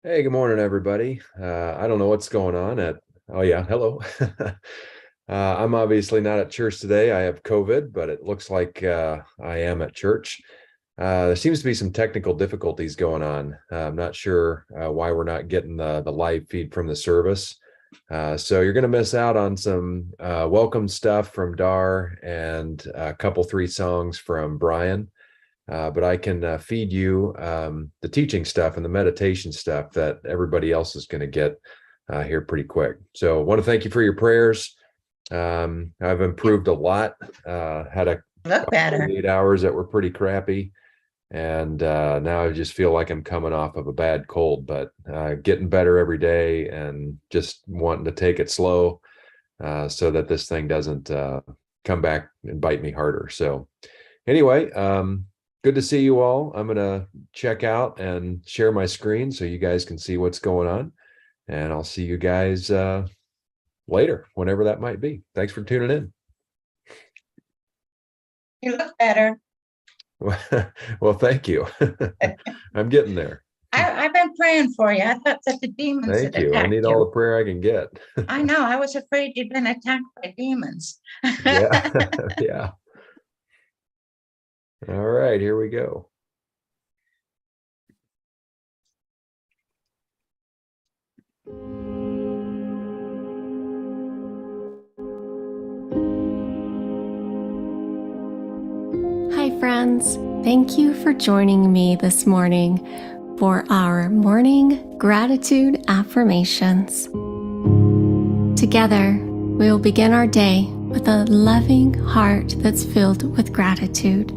Hey, good morning, everybody. I don't know what's going on oh yeah, hello. I'm obviously not at church today. I have COVID, but it looks like I am at church. There seems to be some technical difficulties going on. I'm not sure why we're not getting the live feed from the service. So you're going to miss out on some welcome stuff from Dar and a couple, three songs from Brian. But I can feed you the teaching stuff and the meditation stuff that everybody else is going to get here pretty quick. So I want to thank you for your prayers. I've improved a lot. Had a Look better. 8 hours that were pretty crappy. And now I just feel like I'm coming off of a bad cold, but getting better every day and just wanting to take it slow so that this thing doesn't come back and bite me harder. So anyway, good to see you all. I'm going to check out and share my screen so you guys can see what's going on. And I'll see you guys later, whenever that might be. Thanks for tuning in. You look better. Well, thank you. I'm getting there. I've been praying for you. I thought that the demons Thank had you. I attacked need you. all the prayer I can get. I know. I was afraid you'd been attacked by demons. Yeah. Yeah. All right, here we go. Hi friends, thank you for joining me this morning for our morning gratitude affirmations. Together, we will begin our day with a loving heart that's filled with gratitude.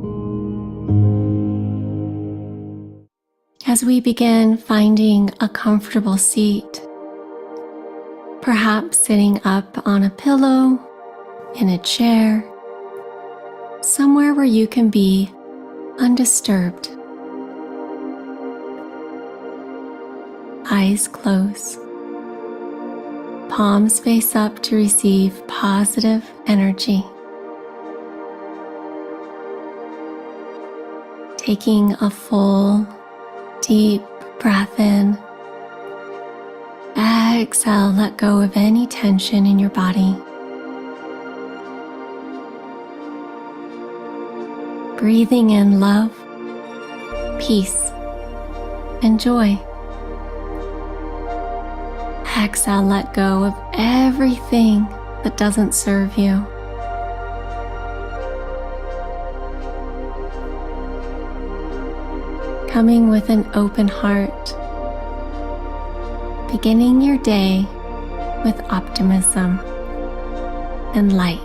As we begin finding a comfortable seat, perhaps sitting up on a pillow, in a chair, somewhere where you can be undisturbed. Eyes closed. Palms face up to receive positive energy. Taking a full, deep breath in. Exhale, let go of any tension in your body. Breathing in love, peace, and joy. Exhale, let go of everything that doesn't serve you. Coming with an open heart, beginning your day with optimism and light.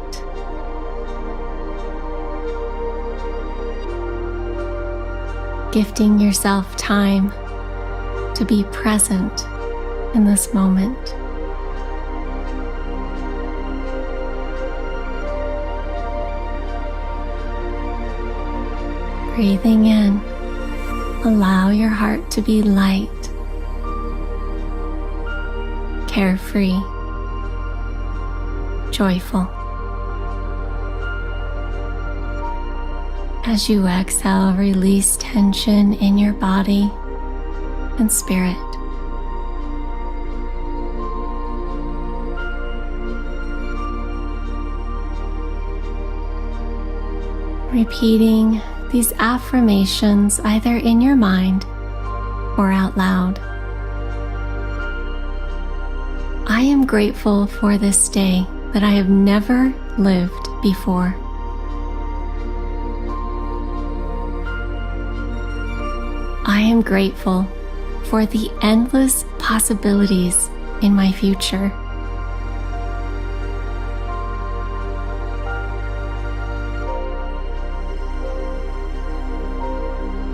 Gifting yourself time to be present in this moment. Breathing in, allow your heart to be light, carefree, joyful. As you exhale, release tension in your body and spirit. Repeating these affirmations either in your mind or out loud. I am grateful for this day that I have never lived before. I am grateful for the endless possibilities in my future.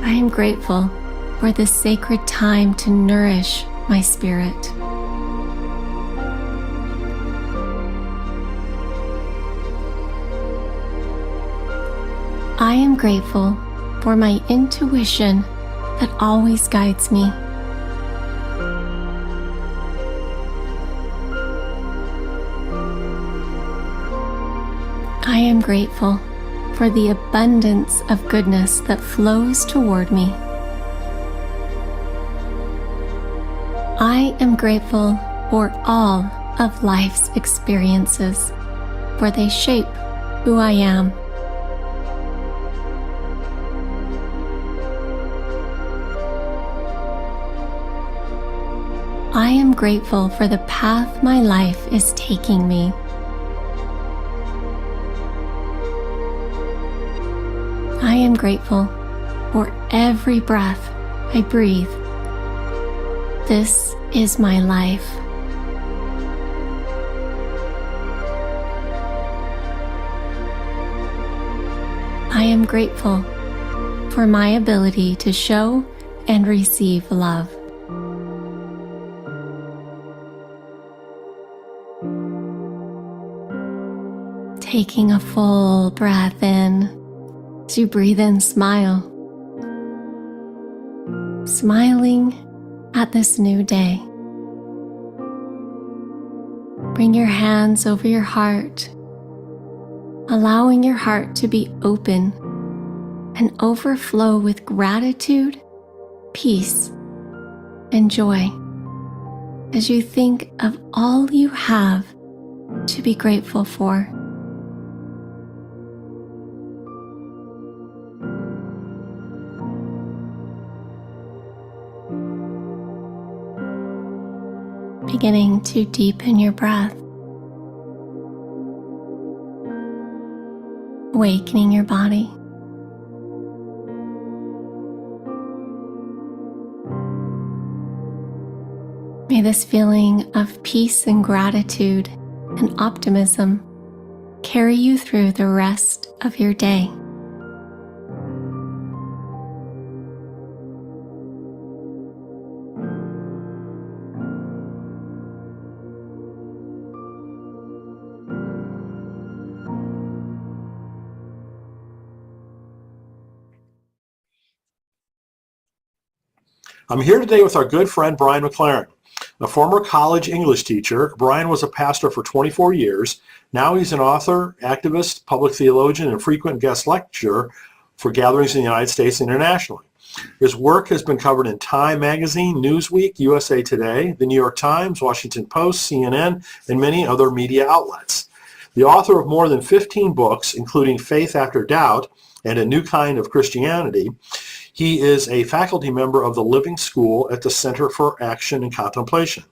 I am grateful for this sacred time to nourish my spirit. I am grateful for my intuition that always guides me. I am grateful for the abundance of goodness that flows toward me. I am grateful for all of life's experiences, for they shape who I am. I am grateful for the path my life is taking me. I am grateful for every breath I breathe. This is my life. I am grateful for my ability to show and receive love. Taking a full breath in. As you breathe in, smile. Smiling at this new day. Bring your hands over your heart, allowing your heart to be open and overflow with gratitude, peace, and joy as you think of all you have to be grateful for. Beginning to deepen your breath, awakening your body. May this feeling of peace and gratitude and optimism carry you through the rest of your day. I'm here today with our good friend Brian Mclaren, a former college English teacher. Brian was a pastor for 24 years. Now he's an author, activist, public theologian, and frequent guest lecturer for gatherings in the United States and internationally. His work has been covered in Time Magazine, Newsweek, USA Today, the New York Times, Washington Post, CNN, and many other media outlets. The author of more than 15 books, including Faith After Doubt and A New Kind of Christianity, he is a faculty member of the Living School at the Center for Action and Contemplation.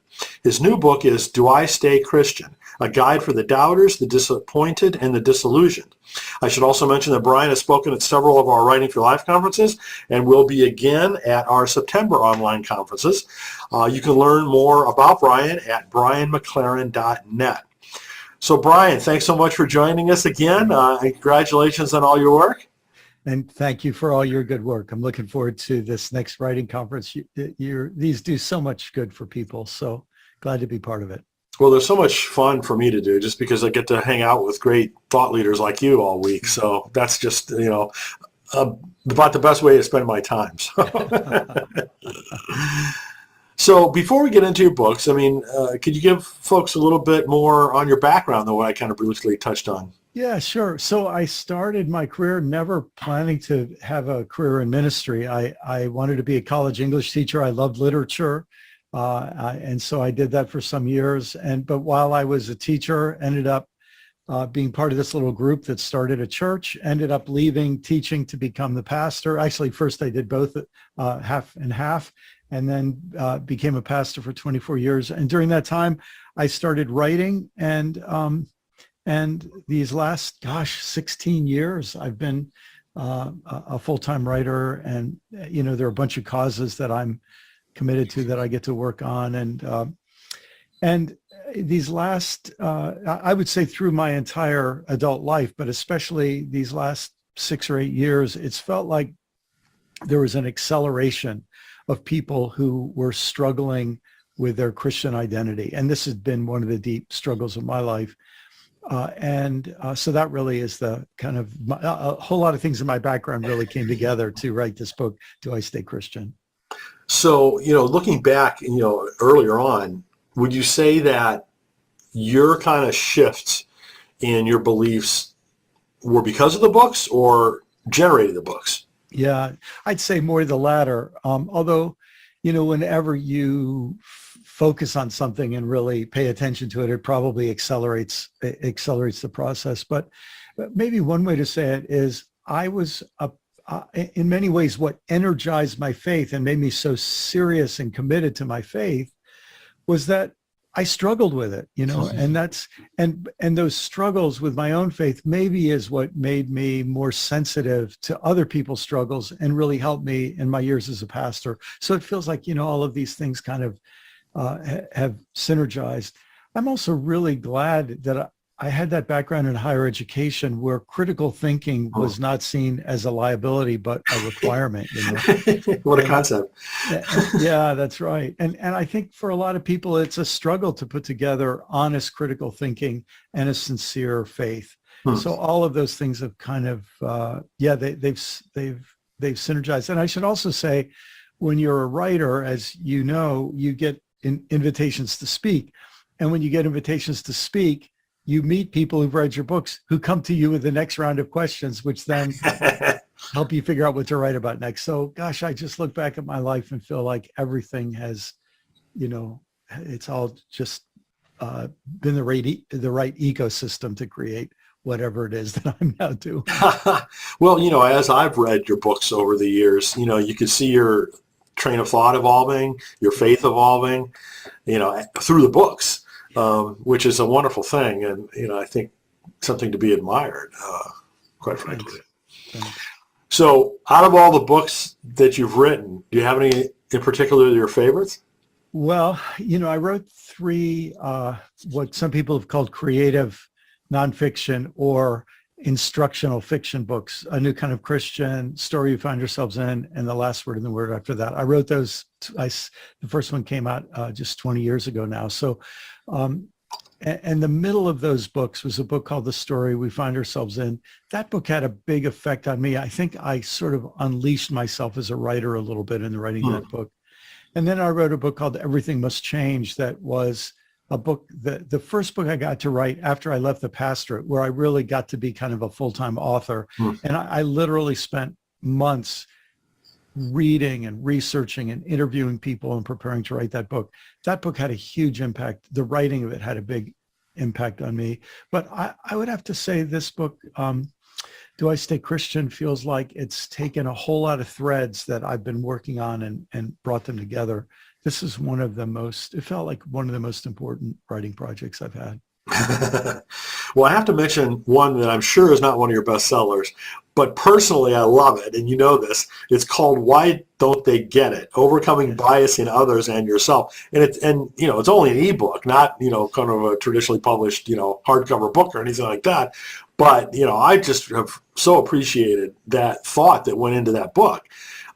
His new book is Do I Stay Christian? A Guide for the Doubters, the Disappointed, and the Disillusioned. I should also mention that Brian has spoken at several of our Writing for Life conferences and will be again at our September online conferences. You can learn more about Brian at brianmclaren.net. So Brian, thanks so much for joining us again. And congratulations on all your work. And thank you for all your good work. I'm looking forward to this next writing conference. These do so much good for people, so glad to be part of it. Well, there's so much fun for me to do just because I get to hang out with great thought leaders like you all week. So that's just, about the best way to spend my time. So before we get into your books, could you give folks a little bit more on your background than what I kind of briefly touched on? Yeah, sure. So I started my career never planning to have a career in ministry. I wanted to be a college English teacher. I loved literature. And so I did that for some years. But while I was a teacher, ended up being part of this little group that started a church, ended up leaving teaching to become the pastor. Actually, first I did both half and half, and then became a pastor for 24 years. And during that time, I started writing, and these last, 16 years, I've been a full-time writer, and there are a bunch of causes that I'm committed to that I get to work on, and these last, I would say through my entire adult life, but especially these last 6 or 8 years, it's felt like there was an acceleration of people who were struggling with their Christian identity, and this has been one of the deep struggles of my life. So that really is the kind of a whole lot of things in my background really came together to write this book, Do I Stay Christian? So, looking back, earlier on, would you say that your kind of shifts in your beliefs were because of the books or generated the books? Yeah, I'd say more the latter. Although, whenever you focus on something and really pay attention to it, it probably accelerates the process. But maybe one way to say it is I was in many ways what energized my faith and made me so serious and committed to my faith was that I struggled with it, and that's, and those struggles with my own faith maybe is what made me more sensitive to other people's struggles and really helped me in my years as a pastor. So it feels like, all of these things kind of have synergized. I'm also really glad that I had that background in higher education where critical thinking was not seen as a liability, but a requirement. What a concept. Yeah, that's right. And I think for a lot of people, it's a struggle to put together honest critical thinking and a sincere faith. So all of those things have kind of, they've synergized. And I should also say, when you're a writer, as you know, you get invitations to speak. And when you get invitations to speak, you meet people who've read your books who come to you with the next round of questions, which then help you figure out what to write about next. So, gosh, I just look back at my life and feel like everything has, it's all just been the right ecosystem to create whatever it is that I'm now doing. Well, as I've read your books over the years, you can see your train of thought evolving, your faith evolving, through the books. Which is a wonderful thing, and I think something to be admired, quite frankly. Thanks. So, out of all the books that you've written, do you have any in particular that are your favorites? Well, I wrote 3 what some people have called creative nonfiction or instructional fiction books: A New Kind of Christian, Story You Find Yourselves In, and The Last Word in the Word After That. I wrote those. The first one came out just 20 years ago now. So, and the middle of those books was a book called The Story We Find Ourselves In. That book had a big effect on me. I think I sort of unleashed myself as a writer a little bit in the writing of that book. And then I wrote a book called Everything Must Change. That was a book, the first book I got to write after I left the pastorate, where I really got to be kind of a full-time author. And I literally spent months reading and researching and interviewing people and preparing to write that book. That book had a huge impact. The writing of it had a big impact on me. But I would have to say this book, Do I Stay Christian, feels like it's taken a whole lot of threads that I've been working on and brought them together. This is it felt like one of the most important writing projects I've had. Well, I have to mention one that I'm sure is not one of your best sellers, but personally I love it, and you know this. It's called Why Don't They Get It? Overcoming Bias in Others and Yourself. And it's only an ebook, not kind of a traditionally published hardcover book or anything like that. But I just have so appreciated that thought that went into that book.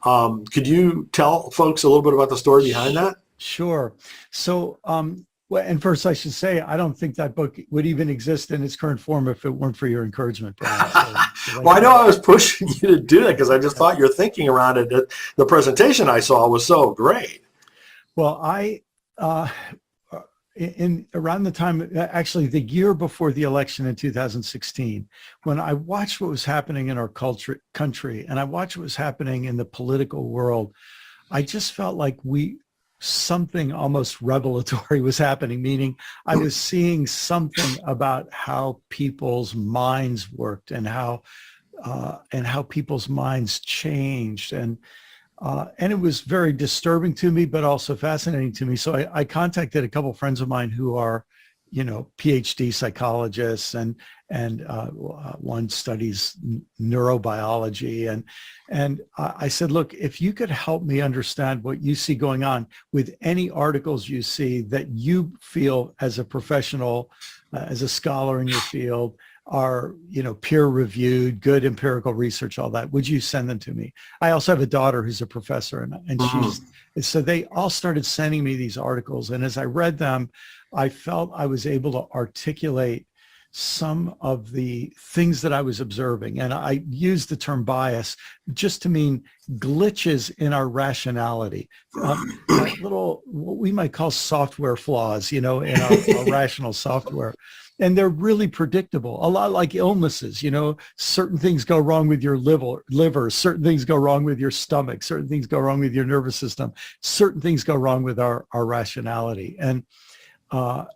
Could you tell folks a little bit about the story behind that? Sure. So, and first I should say, I don't think that book would even exist in its current form if it weren't for your encouragement, Brian. Well, I know I was pushing you to do that because I just thought your thinking around it, the presentation I saw was so great. Well, in around the time, actually the year before the election in 2016, when I watched what was happening in our country, and I watched what was happening in the political world, I just felt like something almost revelatory was happening, meaning I was seeing something about how people's minds worked and how people's minds changed. And it was very disturbing to me, but also fascinating to me. So I contacted a couple of friends of mine who are, PhD psychologists, and one studies neurobiology. And I said, look, if you could help me understand what you see going on with any articles you see that you feel as a professional, as a scholar in your field, are, peer reviewed, good empirical research, all that, would you send them to me? I also have a daughter who's a professor, and so they all started sending me these articles. And as I read them, I felt I was able to articulate some of the things that I was observing. And I use the term bias just to mean glitches in our rationality, like little, what we might call software flaws, in our rational software. And they're really predictable, a lot like illnesses. Certain things go wrong with your liver, certain things go wrong with your stomach, certain things go wrong with your nervous system, certain things go wrong with our rationality. So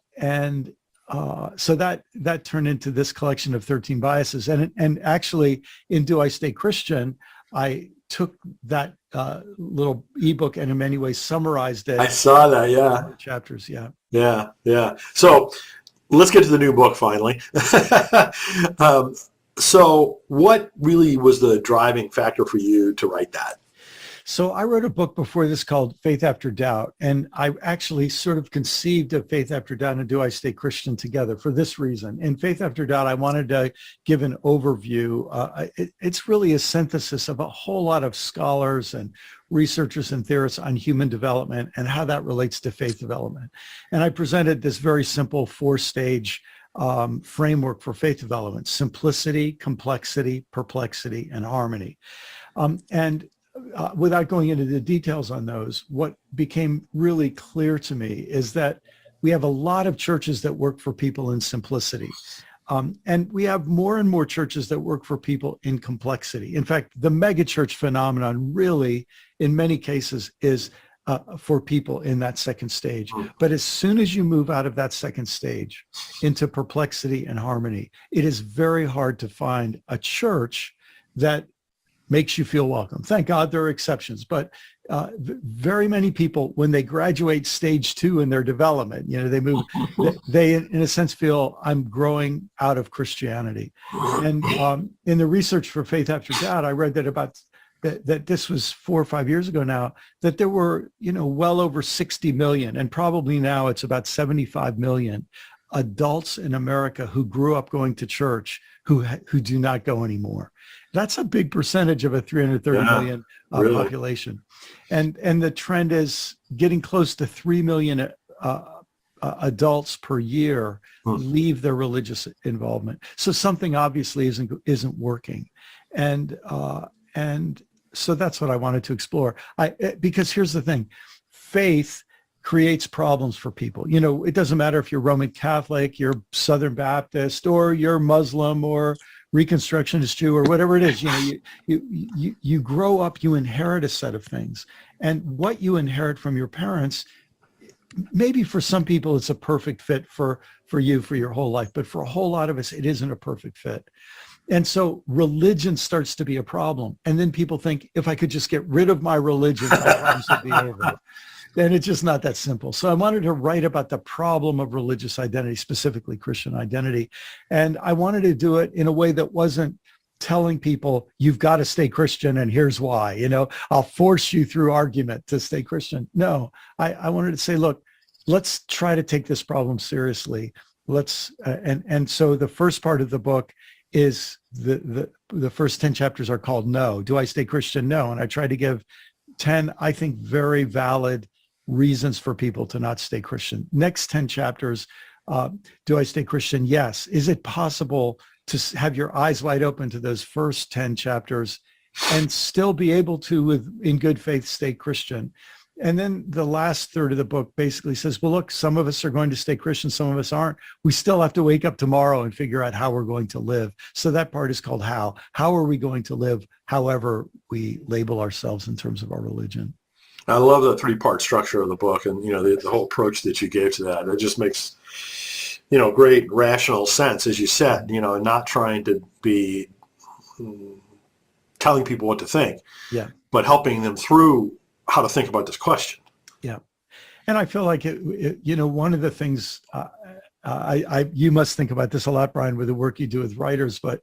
that turned into this collection of 13 biases. And actually in Do I Stay Christian, I took that little ebook and in many ways summarized it. I saw that, yeah. Chapters, yeah. Yeah. So let's get to the new book finally. So what really was the driving factor for you to write that? So I wrote a book before this called Faith After Doubt, and I actually sort of conceived of Faith After Doubt and Do I Stay Christian together for this reason. In Faith After Doubt, I wanted to give an overview. It's really a synthesis of a whole lot of scholars and researchers and theorists on human development and how that relates to faith development. And I presented this very simple 4-stage framework for faith development: simplicity, complexity, perplexity, and harmony. Without going into the details on those, what became really clear to me is that we have a lot of churches that work for people in simplicity. And we have more and more churches that work for people in complexity. In fact, the megachurch phenomenon really, in many cases, is for people in that second stage. But as soon as you move out of that second stage into perplexity and harmony, it is very hard to find a church that makes you feel welcome. Thank God there are exceptions, but very many people, when they graduate stage 2 in their development, they move, they in a sense feel, I'm growing out of Christianity. And in the research for Faith After Doubt, I read that this was 4 or 5 years ago now, that there were, well over 60 million, and probably now it's about 75 million adults in America who grew up going to church who do not go anymore. That's a big percentage of a 330 million really population. And the trend is getting close to 3 million adults per year leave their religious involvement. So something obviously isn't working. And so that's what I wanted to explore. Because here's the thing, faith creates problems for people. It doesn't matter if you're Roman Catholic, you're Southern Baptist, or you're Muslim, or Reconstructionist Jew, or whatever it is. You grow up, you inherit a set of things, and what you inherit from your parents, maybe for some people it's a perfect fit for you for your whole life, but for a whole lot of us it isn't a perfect fit. And so religion starts to be a problem, and then people think, if I could just get rid of my religion, my problems would be over. And it's just not that simple. So I wanted to write about the problem of religious identity, specifically Christian identity. And I wanted to do it in a way that wasn't telling people, you've got to stay Christian and here's why, I'll force you through argument to stay Christian. No, I wanted to say, look, let's try to take this problem seriously. And so the first part of the book is the first 10 chapters are called No. Do I Stay Christian? No. And I try to give 10, I think, very valid reasons for people to not stay Christian. Next 10 chapters, do I stay Christian? Yes. Is it possible to have your eyes wide open to those first 10 chapters and still be able to, in good faith, stay Christian? And then the last third of the book basically says, well, look, some of us are going to stay Christian, some of us aren't. We still have to wake up tomorrow and figure out how we're going to live. So that part is called How. How are we going to live however we label ourselves in terms of our religion? I love the 3-part structure of the book, and the whole approach that you gave to that. It just makes great rational sense, as you said. And not trying to be telling people what to think, but helping them through how to think about this question. Yeah, and I feel like one of the things you must think about this a lot, Brian, with the work you do with writers, but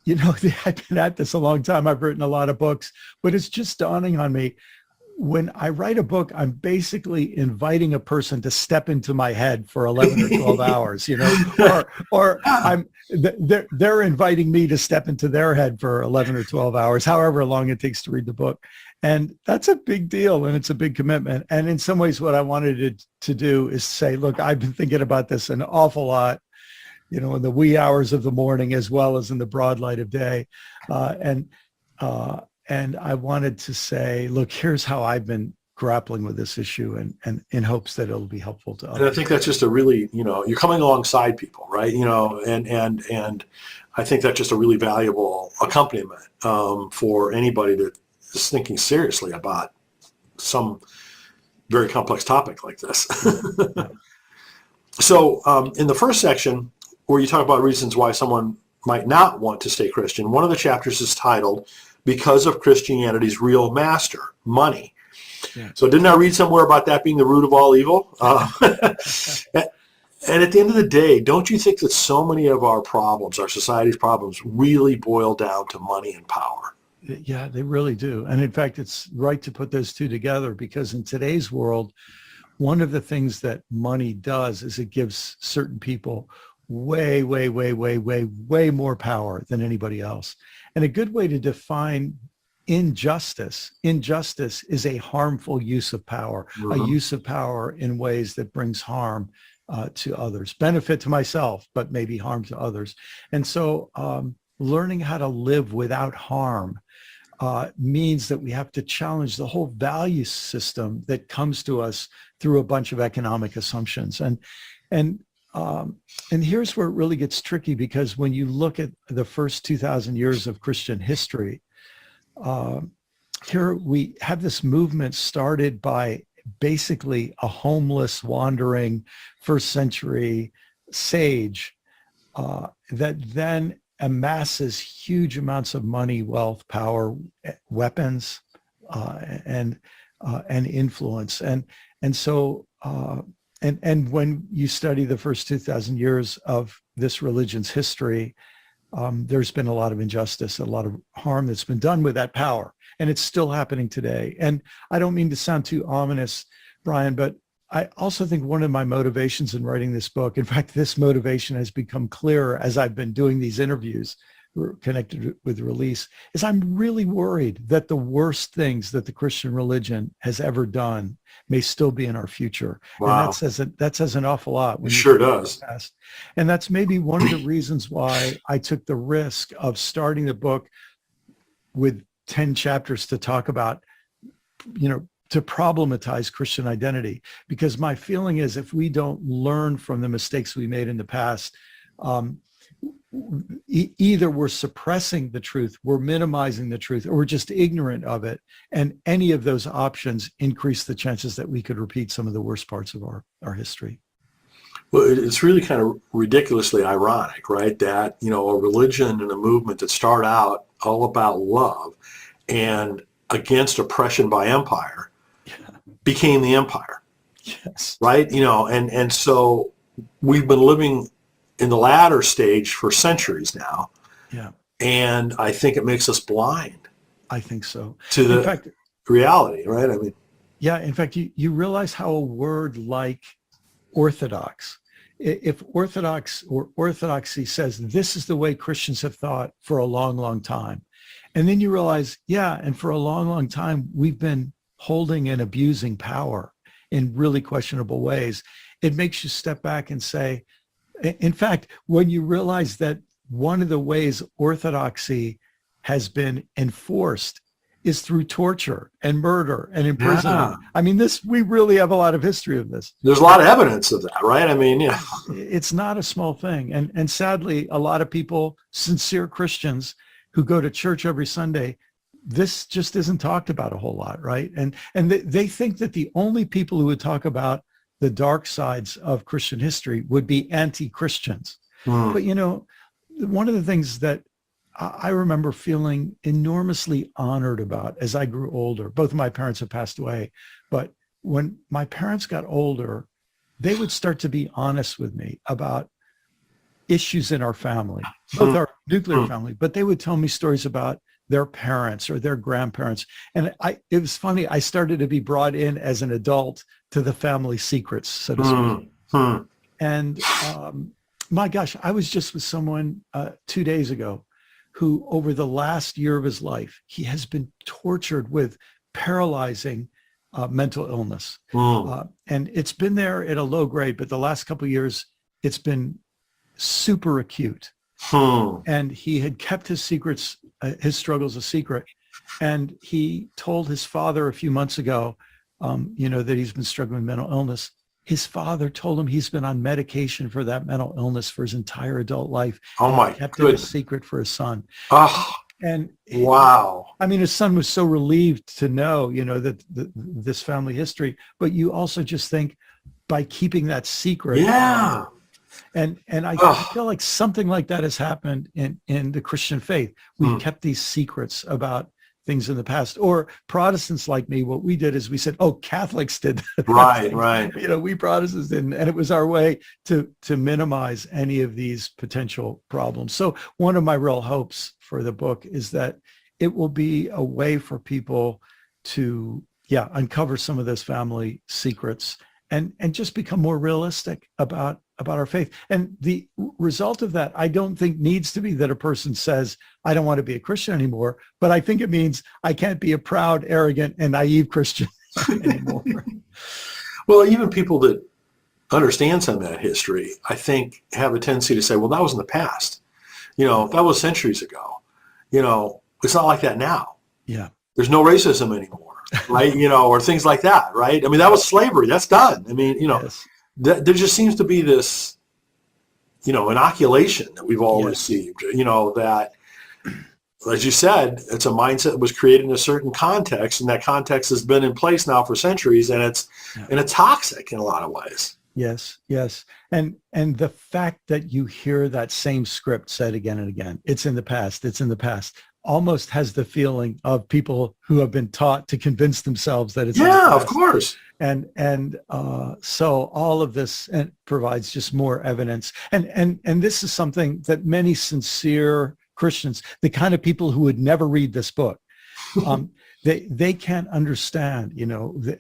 I've been at this a long time. I've written a lot of books, but it's just dawning on me. When I write a book, I'm basically inviting a person to step into my head for 11 or 12 hours, or they're inviting me to step into their head for 11 or 12 hours, however long it takes to read the book. And that's a big deal, and it's a big commitment. And in some ways, what I wanted to do is say, look, I've been thinking about this an awful lot. in the wee hours of the morning as well as in the broad light of day. And I wanted to say, look, here's how I've been grappling with this issue, and in hopes that it'll be helpful to others. And I think that's just a really, you're coming alongside people, right? And I think that's just a really valuable accompaniment for anybody that is thinking seriously about some very complex topic like this. Yeah. So in the first section, where you talk about reasons why someone might not want to stay Christian, one of the chapters is titled, Because of Christianity's Real Master, Money. Yeah. So didn't I read somewhere about that being the root of all evil? And at the end of the day, don't you think that so many of our problems, our society's problems, really boil down to money and power? Yeah, they really do. And in fact, it's right to put those two together, because in today's world, one of the things that money does is it gives certain people way, way, way, way, way, way more power than anybody else. And a good way to define injustice is a harmful use of power, a use of power in ways that brings harm to others, benefit to myself, but maybe harm to others. And so learning how to live without harm means that we have to challenge the whole value system that comes to us through a bunch of economic assumptions. And here's where it really gets tricky, because when you look at the first 2,000 years of Christian history, here we have this movement started by basically a homeless, wandering first century sage that then amasses huge amounts of money, wealth, power, weapons, and influence. And so when you study the first 2,000 years of this religion's history, there's been a lot of injustice, a lot of harm that's been done with that power, and it's still happening today. And I don't mean to sound too ominous, Brian, but I also think one of my motivations in writing this book, in fact, this motivation has become clearer as I've been doing these interviews connected with the release, is I'm really worried that the worst things that the Christian religion has ever done may still be in our future. Wow. And that says an awful lot. It sure does. And that's maybe one of the reasons why I took the risk of starting the book with 10 chapters to talk about, to problematize Christian identity. Because my feeling is, if we don't learn from the mistakes we made in the past, either we're suppressing the truth, we're minimizing the truth, or we're just ignorant of it. And any of those options increase the chances that we could repeat some of the worst parts of our history. Well, it's really kind of ridiculously ironic, right? That, a religion and a movement that start out all about love and against oppression by empire became the empire. Yes. Right? And so we've been living in the latter stage for centuries now. Yeah. And I think it makes us blind. I think so. To the reality, right? I mean. Yeah. In fact, you realize how a word like orthodox, if orthodox or orthodoxy says this is the way Christians have thought for a long, long time. And then you realize, and for a long, long time, we've been holding and abusing power in really questionable ways. It makes you step back and say, in fact, when you realize that one of the ways orthodoxy has been enforced is through torture and murder and imprisonment. Yeah. I mean, we really have a lot of history of this. There's a lot of evidence of that, right? I mean, yeah. It's not a small thing. And sadly, a lot of people, sincere Christians who go to church every Sunday, this just isn't talked about a whole lot, right? And they think that the only people who would talk about the dark sides of Christian history would be anti-Christians. But, one of the things that I remember feeling enormously honored about as I grew older, both of my parents have passed away, but when my parents got older, they would start to be honest with me about issues in our family, both our nuclear family, but they would tell me stories about their parents or their grandparents. And it was funny, I started to be brought in as an adult to the family secrets, so to speak. And my gosh, I was just with someone 2 days ago who over the last year of his life, he has been tortured with paralyzing mental illness. And it's been there at a low grade, but the last couple of years, it's been super acute. And he had kept his secrets, his struggles a secret. And he told his father a few months ago, that he's been struggling with mental illness. His father told him he's been on medication for that mental illness for his entire adult life. Oh my kept it a secret for his son. Oh, and wow. I mean, his son was so relieved to know, that this family history, but you also just think by keeping that secret. Yeah. And I feel like something like that has happened in the Christian faith. We've kept these secrets about things in the past. Or Protestants like me, what we did is we said, oh, Catholics did that. Right. We Protestants didn't. And it was our way to minimize any of these potential problems. So one of my real hopes for the book is that it will be a way for people to, uncover some of those family secrets and just become more realistic about our faith. And the result of that, I don't think needs to be that a person says, I don't want to be a Christian anymore, but I think it means I can't be a proud, arrogant, and naive Christian anymore. Well, even people that understand some of that history, I think, have a tendency to say, well, that was in the past. That was centuries ago. It's not like that now. Yeah. There's no racism anymore, right? Or things like that, right? I mean, that was slavery. That's done. I mean, Yes. there just seems to be this, inoculation that we've all received, that, as you said, it's a mindset that was created in a certain context, and that context has been in place now for centuries, and it's toxic in a lot of ways. Yes. And the fact that you hear that same script said again and again, it's in the past, almost has the feeling of people who have been taught to convince themselves that it's in the past. Of course. And so all of this provides just more evidence. And this is something that many sincere Christians, the kind of people who would never read this book, they can't understand,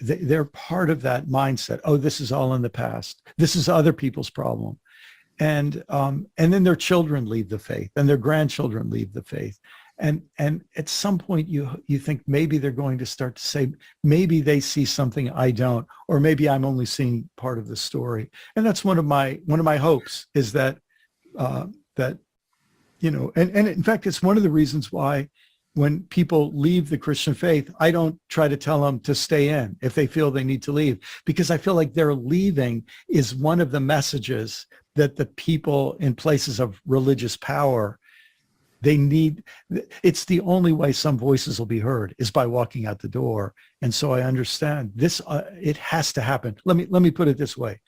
they're part of that mindset. Oh, this is all in the past. This is other people's problem. And then their children leave the faith and their grandchildren leave the faith. And at some point you think maybe they're going to start to say, maybe they see something I don't, or maybe I'm only seeing part of the story. And that's one of my hopes is that, and in fact, it's one of the reasons why when people leave the Christian faith, I don't try to tell them to stay in if they feel they need to leave, because I feel like their leaving is one of the messages that the people in places of religious power, they need. It's the only way some voices will be heard is by walking out the door. And so I understand this, it has to happen. Let me put it this way.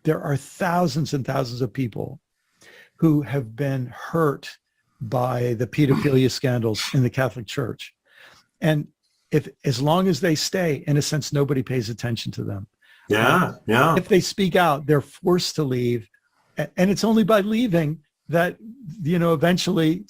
There are thousands and thousands of people who have been hurt by the pedophilia scandals in the Catholic Church. And as long as they stay, in a sense, nobody pays attention to them. Yeah. If they speak out, they're forced to leave. And it's only by leaving that, eventually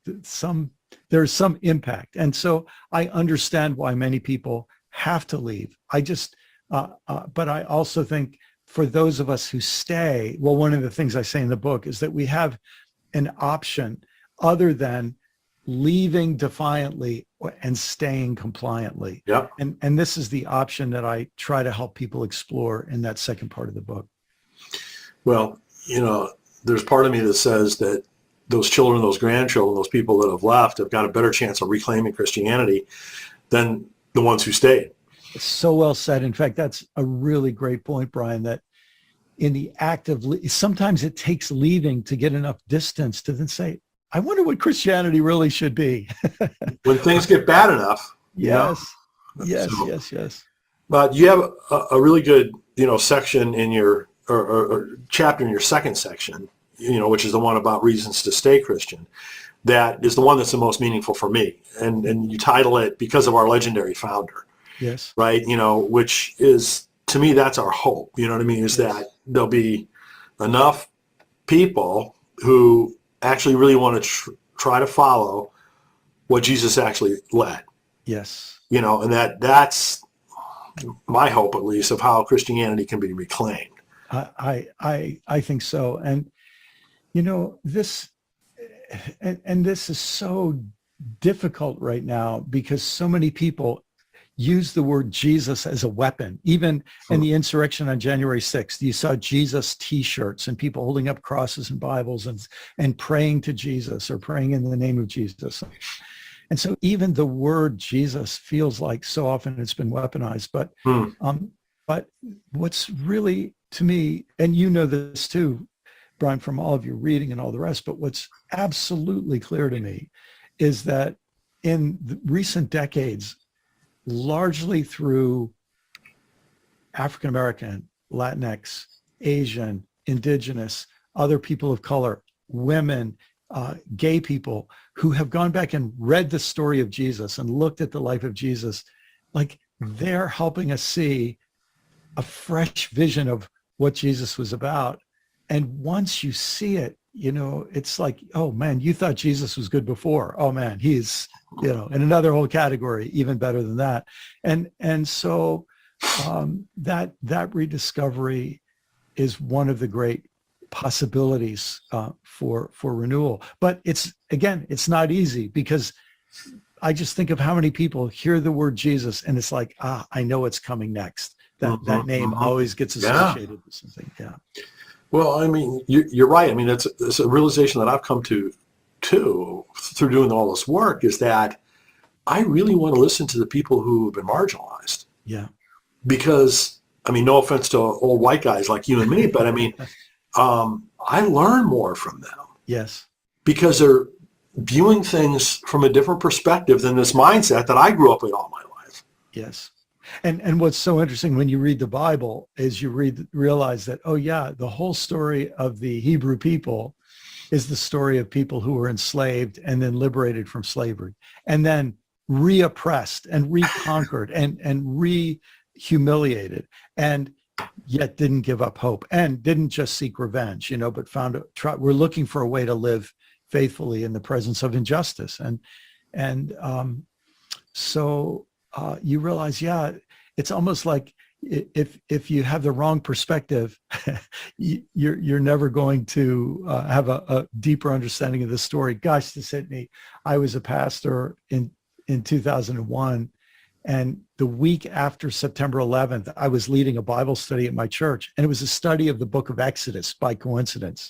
there's some impact. And so I understand why many people have to leave. But I also think for those of us who stay, well, one of the things I say in the book is that we have an option other than leaving defiantly and staying compliantly. Yep. And this is the option that I try to help people explore in that second part of the book. Well, there's part of me that says that those children, those grandchildren, those people that have left have got a better chance of reclaiming Christianity than the ones who stayed. So well said. In fact, that's a really great point, Brian, that in the act of, sometimes it takes leaving to get enough distance to then say, I wonder what Christianity really should be. When things get bad enough. Yes. But you have a really good, section in your, or chapter in your second section, which is the one about reasons to stay Christian. That is the one that's the most meaningful for me. And you title it Because of Our Legendary Founder. Yes. Right. Which is, to me, that's our hope. You know what I mean? Is that there'll be enough people who actually really want to try to follow what Jesus actually led. Yes. And that's my hope, at least, of how Christianity can be reclaimed. I think so. And, this is so difficult right now because so many people, use the word Jesus as a weapon. Even in the insurrection on January 6th, you saw Jesus t-shirts and people holding up crosses and Bibles and praying to Jesus or praying in the name of Jesus. And so even the word Jesus feels like so often it's been weaponized. But what's really, to me, and you know this too, Brian, from all of your reading and all the rest, but what's absolutely clear to me is that in the recent decades, largely through African-American, Latinx, Asian, Indigenous, other people of color, women, gay people who have gone back and read the story of Jesus and looked at the life of Jesus, like they're helping us see a fresh vision of what Jesus was about. And once you see it, you know, it's like, oh man, you thought Jesus was good before. Oh man, he's, you know, in another whole category, even better than that. And so that rediscovery is one of the great possibilities for renewal. But it's not easy, because I just think of how many people hear the word Jesus and it's like, I know it's coming next. That name always gets associated with something. Yeah. Well, I mean, you're right. I mean, it's a realization that I've come to too through doing all this work, is that I really want to listen to the people who have been marginalized. Yeah. Because, I mean, no offense to old white guys like you and me, but I mean, I learn more from them. Yes. Because they're viewing things from a different perspective than this mindset that I grew up with all my life. Yes. And what's so interesting when you read the Bible is you realize that, oh yeah, the whole story of the Hebrew people is the story of people who were enslaved and then liberated from slavery and then re-oppressed and reconquered and re-humiliated, and yet didn't give up hope and didn't just seek revenge, you know, but we're looking for a way to live faithfully in the presence of injustice. So you realize, yeah, it's almost like if you have the wrong perspective, you're never going to have a deeper understanding of the story. Gosh, this hit me. I was a pastor in 2001, and the week after September 11th, I was leading a Bible study at my church, and it was a study of the book of Exodus by coincidence.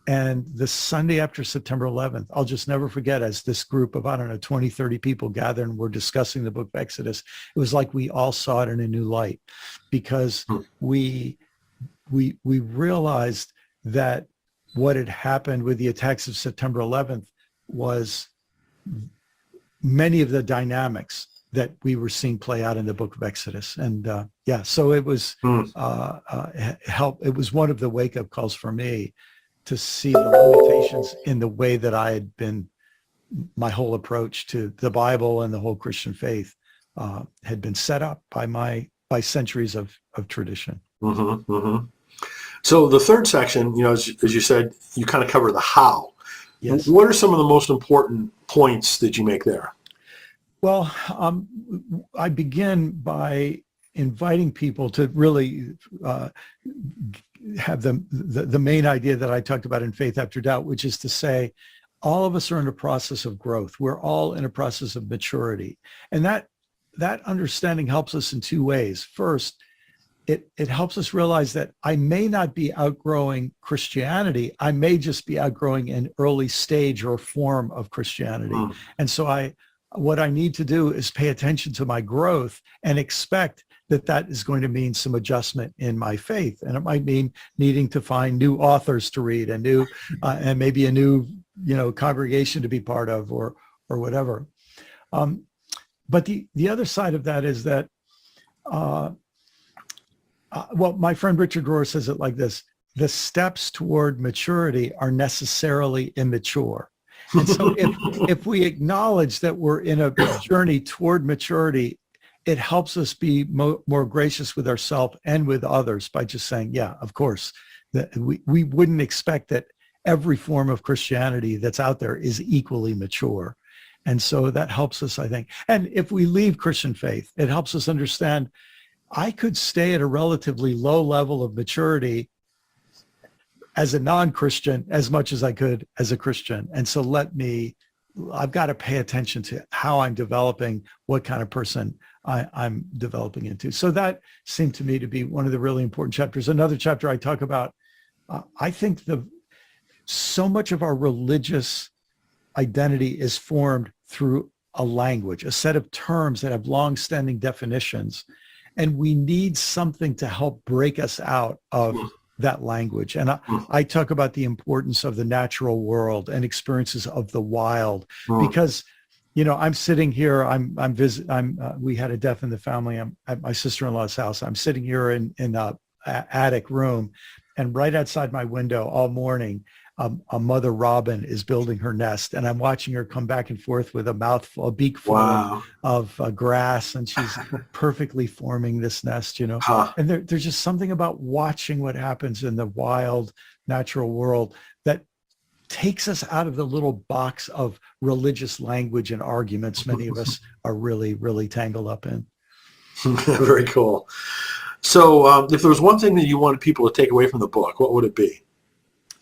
And the Sunday after September 11th, I'll just never forget, as this group of, 20, 30 people gathered and we're discussing the book of Exodus, it was like we all saw it in a new light, because we realized that what had happened with the attacks of September 11th was many of the dynamics that we were seeing play out in the book of Exodus. And so it was it was one of the wake-up calls for me to see the limitations in the way that I had been, my whole approach to the Bible and the whole Christian faith had been set up by centuries of tradition. Mm-hmm, mm-hmm. So the third section, you know, as you said, you kind of cover the how. Yes. What are some of the most important points that you make there? Well, I begin by inviting people to really have the main idea that I talked about in Faith After Doubt, which is to say, all of us are in a process of growth. We're all in a process of maturity. And that understanding helps us in two ways. First, it helps us realize that I may not be outgrowing Christianity. I may just be outgrowing an early stage or form of Christianity. And so what I need to do is pay attention to my growth and expect that is going to mean some adjustment in my faith. And it might mean needing to find new authors to read, and and maybe a new, congregation to be part of, or whatever. But the other side of that is that, my friend Richard Rohr says it like this: the steps toward maturity are necessarily immature. And so if we acknowledge that we're in a journey toward maturity, it helps us be more gracious with ourselves and with others by just saying, yeah, of course, that we wouldn't expect that every form of Christianity that's out there is equally mature. And so that helps us, I think. And if we leave Christian faith, it helps us understand I could stay at a relatively low level of maturity as a non-Christian as much as I could as a Christian. And so I've got to pay attention to how I'm developing, what kind of person I'm developing into. So that seemed to me to be one of the really important chapters. Another chapter I talk about, I think so much of our religious identity is formed through a language, a set of terms that have long-standing definitions. And we need something to help break us out of that language. And I talk about the importance of the natural world and experiences of the wild, because, I'm sitting here, we had a death in the family. I'm at my sister-in-law's house. I'm sitting here in a attic room, and right outside my window all morning, a mother robin is building her nest, and I'm watching her come back and forth with a beak full of grass, and she's perfectly forming this nest, And there's just something about watching what happens in the wild, natural world that takes us out of the little box of religious language and arguments many of us are really, really tangled up in. Very cool. So if there was one thing that you wanted people to take away from the book, what would it be?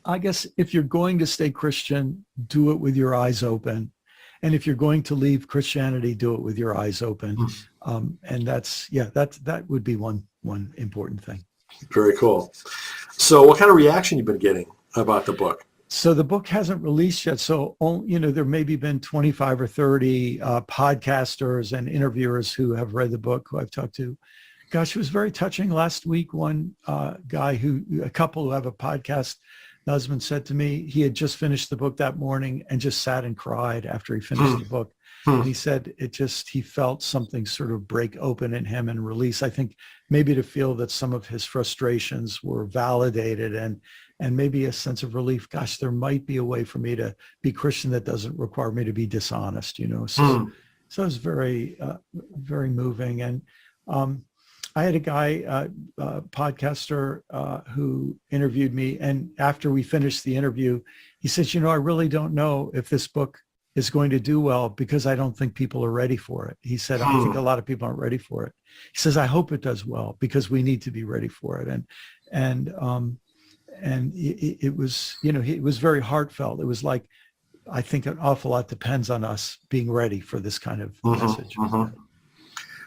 I guess if you're going to stay Christian, do it with your eyes open. And if you're going to leave Christianity, do it with your eyes open. And that would be one important thing. Very cool. So what kind of reaction you've been getting about the book? So the book hasn't released yet. So, there maybe been 25 or 30 podcasters and interviewers who have read the book, who I've talked to. Gosh, it was very touching. Last week, one a couple who have a podcast, the husband said to me, he had just finished the book that morning and just sat and cried after he finished the book. And he said he felt something sort of break open in him and release. I think maybe to feel that some of his frustrations were validated and maybe a sense of relief. Gosh, there might be a way for me to be Christian that doesn't require me to be dishonest, So it was very, very moving. And I had a guy, podcaster, who interviewed me. And after we finished the interview, he says, I really don't know if this book is going to do well because I don't think people are ready for it. He said, I think a lot of people aren't ready for it. He says, I hope it does well because we need to be ready for it. And it was, it was very heartfelt. It was like, I think an awful lot depends on us being ready for this kind of message.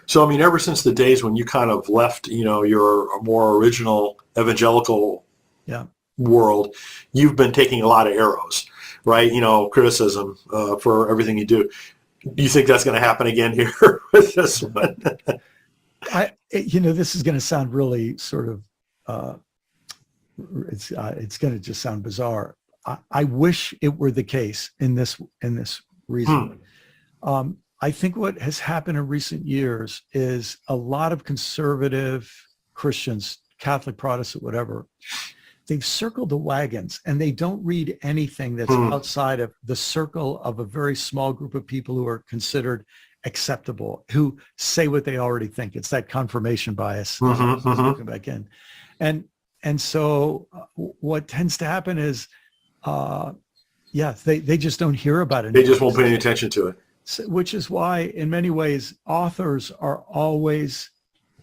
So, ever since the days when you kind of left, your more original evangelical world, you've been taking a lot of arrows, right? Criticism for everything you do. Do you think that's going to happen again here with this one? This is going to sound really sort of, it's going to just sound bizarre. I wish it were the case in this reason. I think what has happened in recent years is a lot of conservative Christians, Catholic, Protestant, whatever, they've circled the wagons and they don't read anything that's outside of the circle of a very small group of people who are considered acceptable, who say what they already think. It's that confirmation bias back in. And so what tends to happen is, they just don't hear about it. They just won't pay any attention to it. Which is why, in many ways, authors are always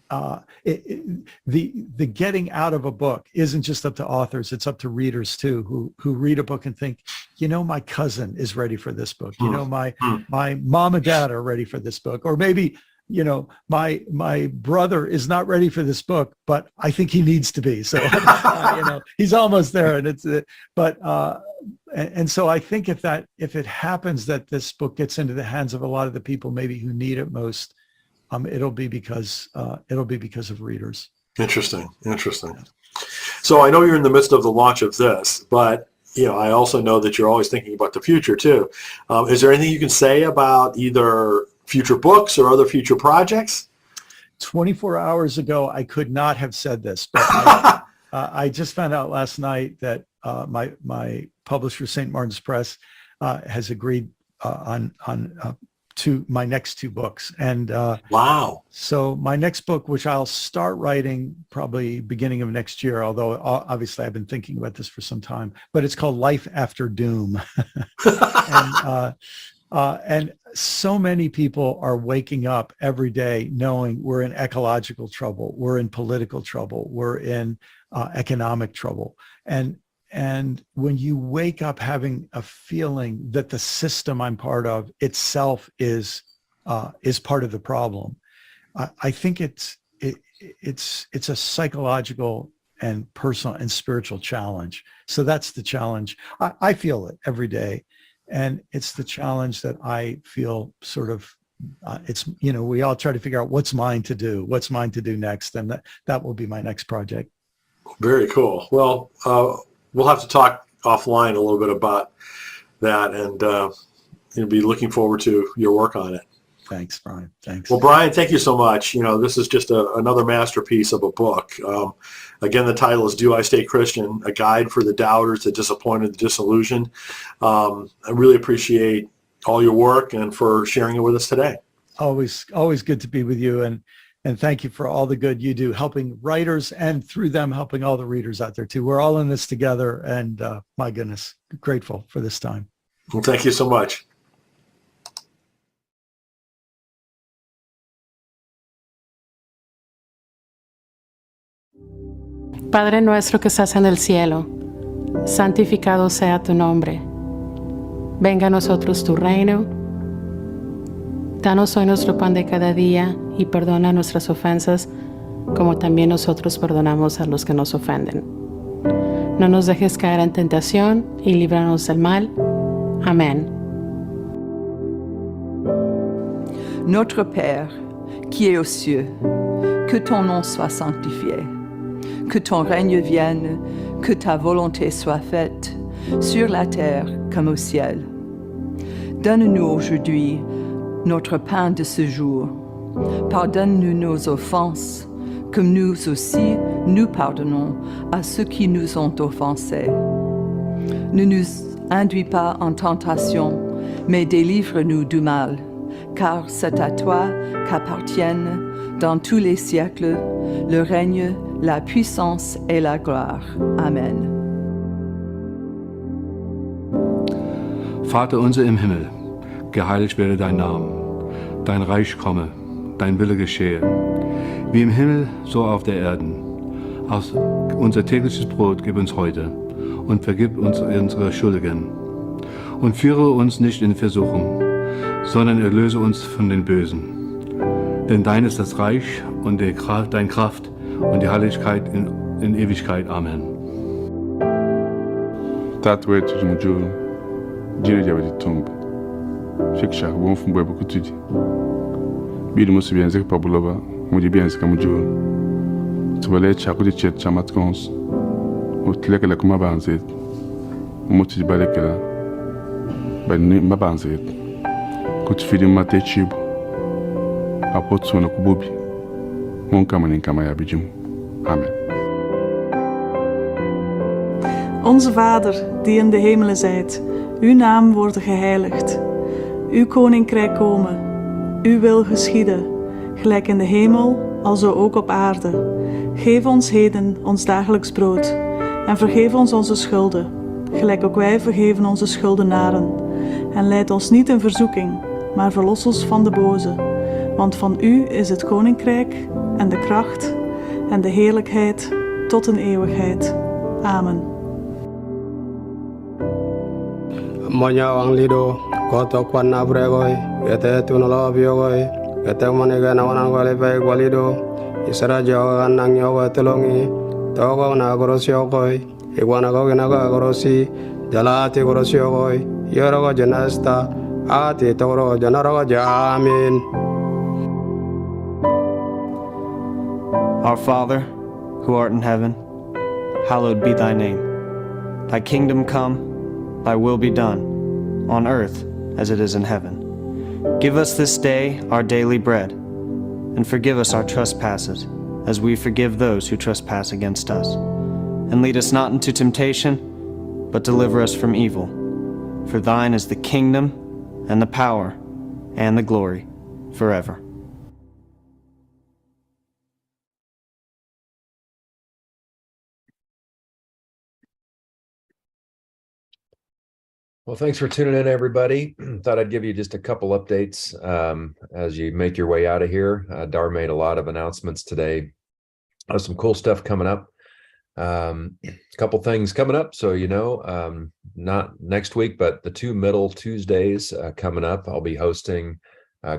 the getting out of a book isn't just up to authors; it's up to readers too, who read a book and think, my cousin is ready for this book. My mom and dad are ready for this book, or maybe my brother is not ready for this book, but I think he needs to be. So he's almost there, and so I think if it happens that this book gets into the hands of a lot of the people maybe who need it most, it'll be because of readers. Interesting. So I know you're in the midst of the launch of this, but I also know that you're always thinking about the future too. Is there anything you can say about either future books or other future projects? 24 hours ago, I could not have said this, but I just found out last night that my publisher, St. Martin's Press, has agreed on my next two books. And wow! So my next book, which I'll start writing probably beginning of next year, although obviously I've been thinking about this for some time, but it's called Life After Doom. And so many people are waking up every day knowing we're in ecological trouble, we're in political trouble, we're in economic trouble. And when you wake up having a feeling that the system I'm part of itself is part of the problem, I think it's a psychological and personal and spiritual challenge. So that's the challenge. I feel it every day. And it's the challenge that I feel sort of, it's, we all try to figure out what's mine to do next. And that will be my next project. Very cool. Well, we'll have to talk offline a little bit about that, and be looking forward to your work on it. Thanks, Brian. Thanks. Well, Brian, thank you so much. This is just another masterpiece of a book. Again, the title is Do I Stay Christian? A Guide for the Doubters, the Disappointed, the Disillusioned. I really appreciate all your work and for sharing it with us today. Always good to be with you. And thank you for all the good you do, helping writers and through them, helping all the readers out there too. We're all in this together, and my goodness, grateful for this time. Well, thank you so much. Padre nuestro que estás en el cielo, santificado sea tu nombre. Venga a nosotros tu reino. Danos hoy nuestro pan de cada día y perdona nuestras ofensas, como también nosotros perdonamos a los que nos ofenden. No nos dejes caer en tentación y líbranos del mal. Amén. Notre Père, qui es aux cieux, que ton nom soit sanctifié. Que ton règne vienne, que ta volonté soit faite, sur la terre comme au ciel. Donne-nous aujourd'hui notre pain de ce jour. Pardonne-nous nos offenses, comme nous aussi nous pardonnons à ceux qui nous ont offensés. Ne nous induis pas en tentation, mais délivre-nous du mal, car c'est à toi qu'appartiennent dans tous les siècles le règne, la puissance et la gloire. Amen. Vater unser im Himmel, geheiligt werde dein Name, dein Reich komme, dein Wille geschehe, wie im Himmel, so auf der Erden. Unser tägliches Brot gib uns heute und vergib uns unsere Schuldigen. Und führe uns nicht in Versuchung, sondern erlöse uns von den Bösen. Denn dein ist das Reich und dein Kraft und die Herrlichkeit in Ewigkeit. Amen. Tatu wetu tumjuu jina jawe jitumba fikisha bon fumbo beaucoup tudi bidu musu bien zek pabuloba mudi bien zek mujuu tubale chaku di chet chamat kons utleke la kuma banzet mutu balekela bani mabanzet kutfidi mate chibu apotsuna kububi monkama ninkama ya bijum. Amen. Onze Vader, die in de hemelen zijt, uw naam worden geheiligd. Uw koninkrijk komen, uw wil geschieden, gelijk in de hemel, alzo ook op aarde. Geef ons heden ons dagelijks brood en vergeef ons onze schulden, gelijk ook wij vergeven onze schuldenaren. En leid ons niet in verzoeking, maar verlos ons van de boze. Want van u is het koninkrijk en de kracht en de heerlijkheid tot in eeuwigheid. Amen. Monya wang lido koto kwan na bregoi ete tunolo biogoi ete monega na wanan wale pe walido isara joga nang yoga telongi togo na gorosio koi igwana go na gorosi jalati gorosio koi yoro janasta ati toro janaro jamin. Our Father, who art in heaven, hallowed be thy name. Thy kingdom come, thy will be done, on earth as it is in heaven. Give us this day our daily bread, and forgive us our trespasses, as we forgive those who trespass against us. And lead us not into temptation, but deliver us from evil. For thine is the kingdom, and the power, and the glory, forever. Well, thanks for tuning in, everybody. Thought I'd give you just a couple updates as you make your way out of here. Dar made a lot of announcements today. Some cool stuff coming up. A couple things coming up. So, not next week, but the 2 middle Tuesdays coming up, I'll be hosting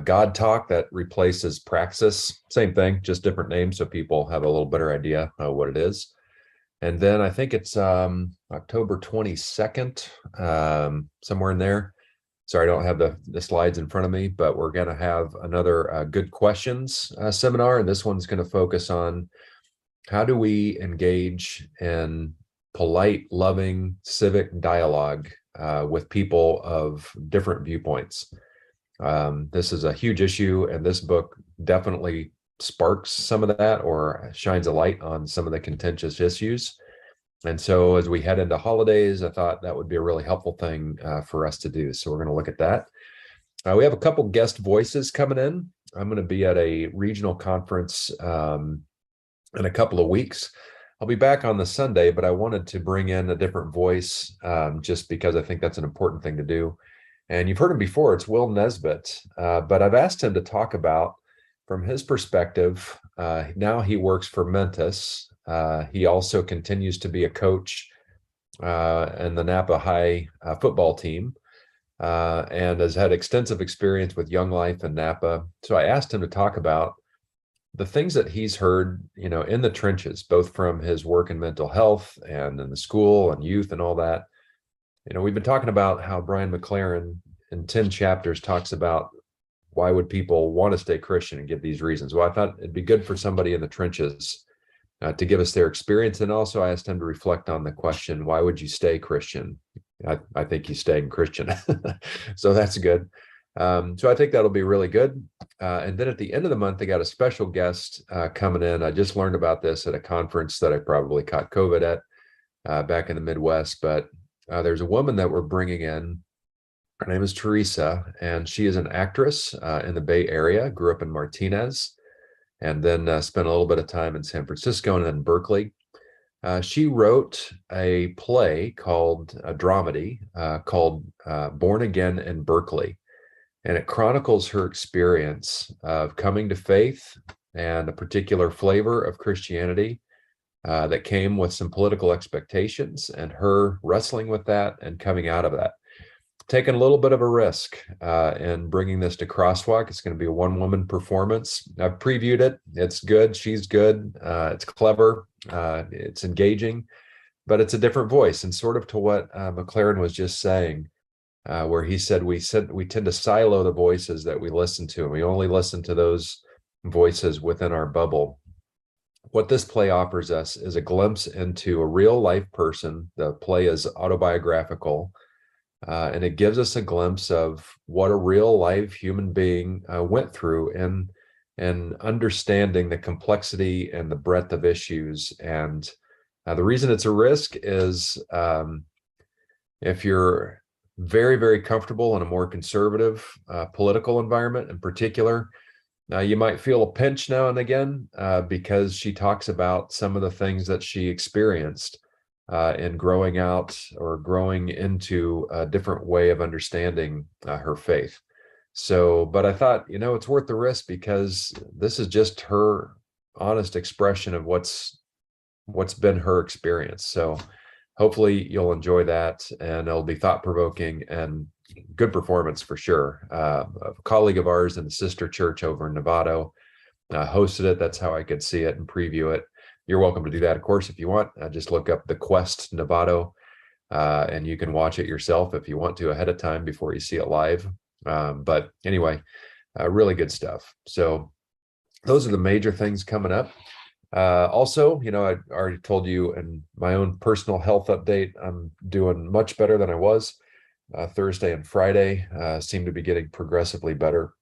God Talk, that replaces Praxis. Same thing, just different names, so people have a little better idea what it is. And then I think it's October 22nd, somewhere in there. Sorry, I don't have the slides in front of me, but we're going to have another Good Questions seminar. And this one's going to focus on how do we engage in polite, loving, civic dialogue with people of different viewpoints. This is a huge issue, and this book definitely sparks some of that or shines a light on some of the contentious issues. And so as we head into holidays, I thought that would be a really helpful thing for us to do. So we're going to look at that. We have a couple guest voices coming in. I'm going to be at a regional conference in a couple of weeks. I'll be back on the Sunday, but I wanted to bring in a different voice just because I think that's an important thing to do. And you've heard him before, it's Will Nesbitt, but I've asked him to talk about, from his perspective, now he works for Mentis. He also continues to be a coach in the Napa High football team and has had extensive experience with Young Life and Napa. So I asked him to talk about the things that he's heard, in the trenches, both from his work in mental health and in the school and youth and all that. We've been talking about how Brian Mclaren in 10 chapters talks about why would people want to stay Christian and give these reasons. Well, I thought it'd be good for somebody in the trenches to give us their experience. And also I asked him to reflect on the question, why would you stay Christian? I think he's staying Christian. So that's good. So I think that'll be really good. And then at the end of the month, they got a special guest coming in. I just learned about this at a conference that I probably caught COVID at back in the Midwest. But there's a woman that we're bringing in. Her name is Teresa, and she is an actress in the Bay Area, grew up in Martinez, and then spent a little bit of time in San Francisco and then Berkeley. She wrote a play called a dramedy called Born Again in Berkeley. And it chronicles her experience of coming to faith and a particular flavor of Christianity that came with some political expectations, and her wrestling with that and coming out of that. Taking a little bit of a risk in bringing this to CrossWalk. It's going to be a one-woman performance. I've previewed it. It's good. She's good. It's clever. It's engaging, but it's a different voice. And sort of to what Mclaren was just saying, where he said we tend to silo the voices that we listen to, and we only listen to those voices within our bubble. What this play offers us is a glimpse into a real life person. The play is autobiographical, and it gives us a glimpse of what a real life human being went through and understanding the complexity and the breadth of issues. And the reason it's a risk is if you're very, very comfortable in a more conservative political environment in particular, you might feel a pinch now and again because she talks about some of the things that she experienced in growing out or growing into a different way of understanding her faith. So, but I thought, it's worth the risk because this is just her honest expression of what's been her experience. So hopefully you'll enjoy that, and it'll be thought-provoking and good performance for sure. A colleague of ours in the sister church over in Novato hosted it. That's how I could see it and preview it. You're welcome to do that, of course, if you want. Just look up The Quest Novato, and you can watch it yourself if you want to ahead of time before you see it live. But anyway, really good stuff. So those are the major things coming up. Also, I already told you in my own personal health update, I'm doing much better than I was. Thursday and Friday seem to be getting progressively better.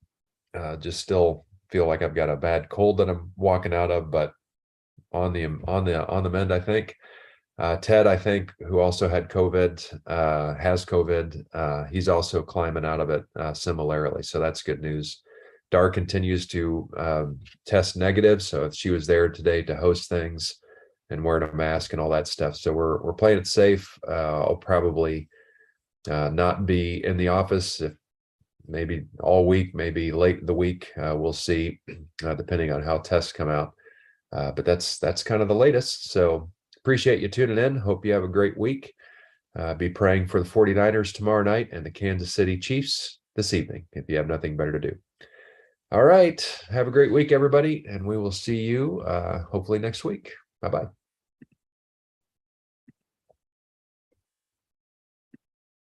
Just still feel like I've got a bad cold that I'm walking out of, but on the mend, I think. Ted, I think, who also had COVID, has COVID. He's also climbing out of it similarly. So that's good news. Dar continues to test negative. So she was there today to host things and wearing a mask and all that stuff. So we're playing it safe. I'll probably not be in the office, if maybe all week, maybe late in the week. We'll see, depending on how tests come out. But that's kind of the latest. So appreciate you tuning in. Hope you have a great week. Be praying for the 49ers tomorrow night and the Kansas City Chiefs this evening, if you have nothing better to do. All right. Have a great week, everybody. And we will see you hopefully next week. Bye-bye.